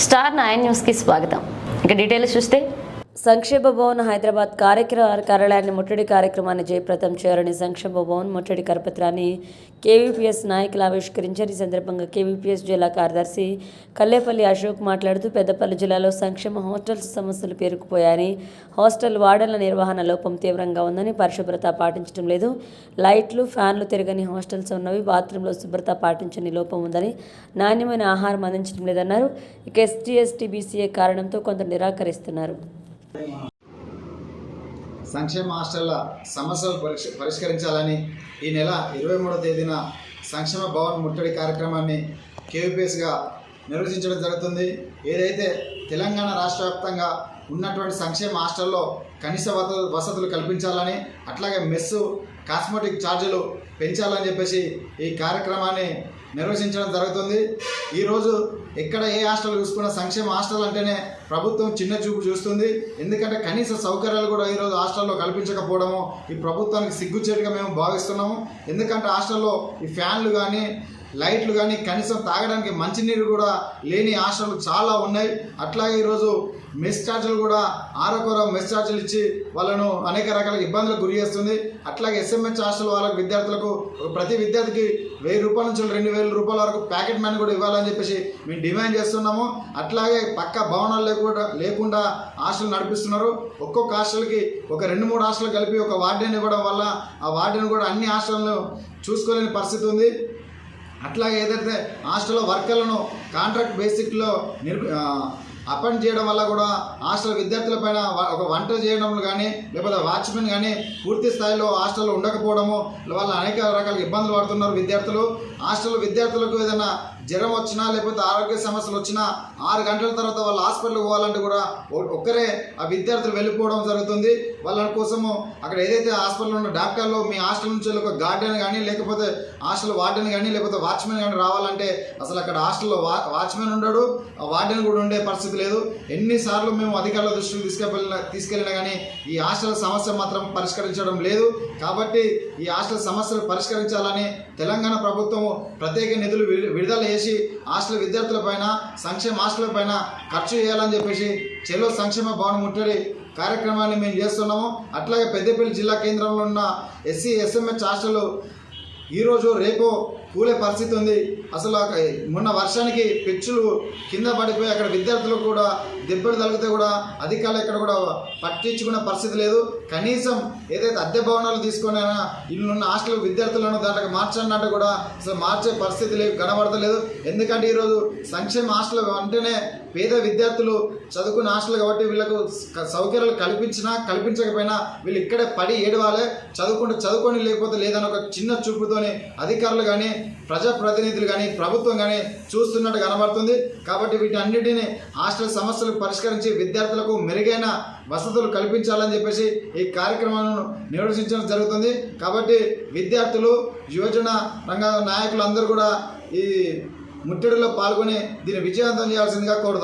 Star 9 న్యూస్కి స్వాగతం. ఇక డీటెయిల్స్ చూస్తే సంక్షేమ భవన్ హైదరాబాద్ కార్యాలయాన్ని ముట్టడి కార్యక్రమాన్ని జయప్రదం చేయాలని సంక్షేమ భవన్ ముట్టడి కరపత్రాన్ని కేవీపీఎస్ నాయకులు ఆవిష్కరించారు. ఈ సందర్భంగా కేవీపీఎస్ జిల్లా కార్యదర్శి కల్లేపల్లి అశోక్ మాట్లాడుతూ పెద్దపల్లి జిల్లాలో సంక్షేమ హాస్టల్స్ సమస్యలు పేరుకుపోయాయని, హాస్టల్ వార్డన్ల నిర్వహణ లోపం తీవ్రంగా ఉందని, పరిశుభ్రత పాటించడం లేదు, లైట్లు ఫ్యాన్లు తిరగని హాస్టల్స్ ఉన్నవి, బాత్రూంలో శుభ్రత పాటించని లోపం ఉందని, నాణ్యమైన ఆహారం అందించడం లేదన్నారు. ఇక ఎస్టీ ఎస్టీ బీసీఏ కారణంతో కొందరు నిరాకరిస్తున్నారు. సంక్షేమ హాస్టళ్ల సమస్యలు పరిష్కరించాలని ఈ నెల 23వ తేదీన సంక్షేమ భవన్ ముట్టడి కార్యక్రమాన్ని కేవీపీఎస్గా నిర్వహించడం జరుగుతుంది. ఏదైతే తెలంగాణ రాష్ట్ర వ్యాప్తంగా ఉన్నటువంటి సంక్షేమ హాస్టల్లో కనీస వసతులు కల్పించాలని, అట్లాగే మెస్సు కాస్మెటిక్ ఛార్జీలు పెంచాలని చెప్పేసి ఈ కార్యక్రమాన్ని నిర్వహించడం జరుగుతుంది. ఈరోజు ఎక్కడ ఏ హాస్టల్ చూసుకున్న సంక్షేమ హాస్టల్ అంటేనే ప్రభుత్వం చిన్న చూపు చూస్తుంది. ఎందుకంటే కనీస సౌకర్యాలు కూడా ఈరోజు హాస్టల్లో కల్పించకపోవడము ఈ ప్రభుత్వానికి సిగ్గుచేటుగా మేము భావిస్తున్నాము. ఎందుకంటే హాస్టల్లో ఈ ఫ్యాన్లు కానీ లైట్లు కానీ కనీసం తాగడానికి మంచినీరు కూడా లేని హాస్టళ్ళు చాలా ఉన్నాయి. అట్లాగే ఈరోజు మెస్ ఛార్జీలు కూడా ఆరోకర మెస్ ఛార్జీలు ఇచ్చి వాళ్ళను అనేక రకాల ఇబ్బందులకు గురి చేస్తుంది. అట్లాగే ఎస్ఎంహెచ్ హాస్టల్ వాళ్ళకి విద్యార్థులకు ప్రతి విద్యార్థికి 1000 రూపాయల నుంచి 2000 రూపాయల వరకు ప్యాకెట్ మనీ కూడా ఇవ్వాలని చెప్పేసి మేము డిమాండ్ చేస్తున్నాము. అట్లాగే పక్క భవనాలు లేకుండా హాస్టల్ నడిపిస్తున్నారు. ఒక్కొక్క హాస్టల్కి ఒక 2-3 హాస్టల్ కలిపి ఒక వార్డెన్ ఇవ్వడం వల్ల ఆ వార్డెన్ కూడా అన్ని హాస్టల్ను చూసుకోలేని పరిస్థితి ఉంది. అట్లాగే ఏదైతే హాస్టల్లో వర్కర్లను కాంట్రాక్ట్ బేసిక్లో అపాయింట్ చేయడం వల్ల కూడా హాస్టల్ విద్యార్థులపైన ఒక వంట చేయడం కానీ లేకపోతే వాచ్మెన్ కానీ పూర్తి స్థాయిలో హాస్టల్లో ఉండకపోవడము వాళ్ళ అనేక రకాల ఇబ్బందులు పడుతున్నారు విద్యార్థులు. హాస్టల్ విద్యార్థులకు ఏదైనా జ్వరం వచ్చినా లేకపోతే ఆరోగ్య సమస్యలు వచ్చినా 6 గంటల తర్వాత వాళ్ళ హాస్పిటల్కి పోవాలంటే కూడా ఒక్కరే ఆ విద్యార్థులు వెళ్ళిపోవడం జరుగుతుంది. వాళ్ళ కోసము అక్కడ ఏదైతే హాస్పిటల్లో ఉన్న డాక్టర్లు మీ హాస్టల్ నుంచి ఒక గార్డెన్ కానీ లేకపోతే హాస్టల్ వార్డెన్ కానీ లేకపోతే వాచ్మెన్ కానీ రావాలంటే అసలు అక్కడ హాస్టల్లో వాచ్మెన్ ఉండడు, వార్డెన్ కూడా ఉండే పరిస్థితి లేదు. ఎన్నిసార్లు మేము అధికారుల దృష్టికి తీసుకెళ్ళినా కానీ ఈ హాస్టల్ సమస్య మాత్రం పరిష్కరించడం లేదు. కాబట్టి ఈ హాస్టల్ సమస్యలు పరిష్కరించాలని తెలంగాణ ప్రభుత్వం ప్రత్యేక నిధులు విడుదల చేసి హాస్టల్ విద్యార్థులపైన సంక్షేమ హాస్టల్ పైన ఖర్చు చేయాలని చెప్పేసి చెలో సంక్షేమ భవన్ ముట్టడి కార్యక్రమాన్ని మేము చేస్తున్నాము. అట్లాగే పెద్దపల్లి జిల్లా కేంద్రంలో ఉన్న ఎస్సీ ఎస్ఎంహెచ్ హాస్టల్ ఈరోజు రేపు కూలే పరిస్థితి ఉంది. అసలు మొన్న వర్షానికి పెచ్చులు కింద పడిపోయి అక్కడ విద్యార్థులకు కూడా దెబ్బలు తగిలితే కూడా అధికారులు ఎక్కడ కూడా పట్టించుకునే పరిస్థితి లేదు. కనీసం ఏదైతే అద్దె భవనాలు తీసుకొని ఇల్లున్న హాస్టల్ విద్యార్థులను దాంట్లో మార్చన్నట్టు కూడా అసలు మార్చే పరిస్థితి కనబడతలేదు. ఎందుకంటే ఈరోజు సంక్షేమ హాస్టల్ అంటేనే పేద విద్యార్థులు చదువుకునే హాస్టల్ కాబట్టి వీళ్ళకు సౌకర్యాలు కల్పించకపోయినా వీళ్ళు ఇక్కడే పడి ఏడవాలి, చదువుకొని లేకపోతే లేదని ఒక చిన్న చూపుతోని అధికారులు కానీ ప్రజాప్రతినిధులు కానీ ప్రభుత్వం కానీ చూస్తున్నట్టు కనబడుతుంది. కాబట్టి వీటన్నిటిని హాస్టల్ సమస్యలు పరిష్కరించి విద్యార్థులకు మెరుగైన వసతులు కల్పించాలని చెప్పేసి ఈ కార్యక్రమాలను నిర్వహించడం జరుగుతుంది. కాబట్టి విద్యార్థులు యువజన రంగ నాయకులు అందరూ కూడా ఈ ముట్టడిలో పాల్గొని దీన్ని విజయవంతం చేయాల్సిందిగా కోరుతాం.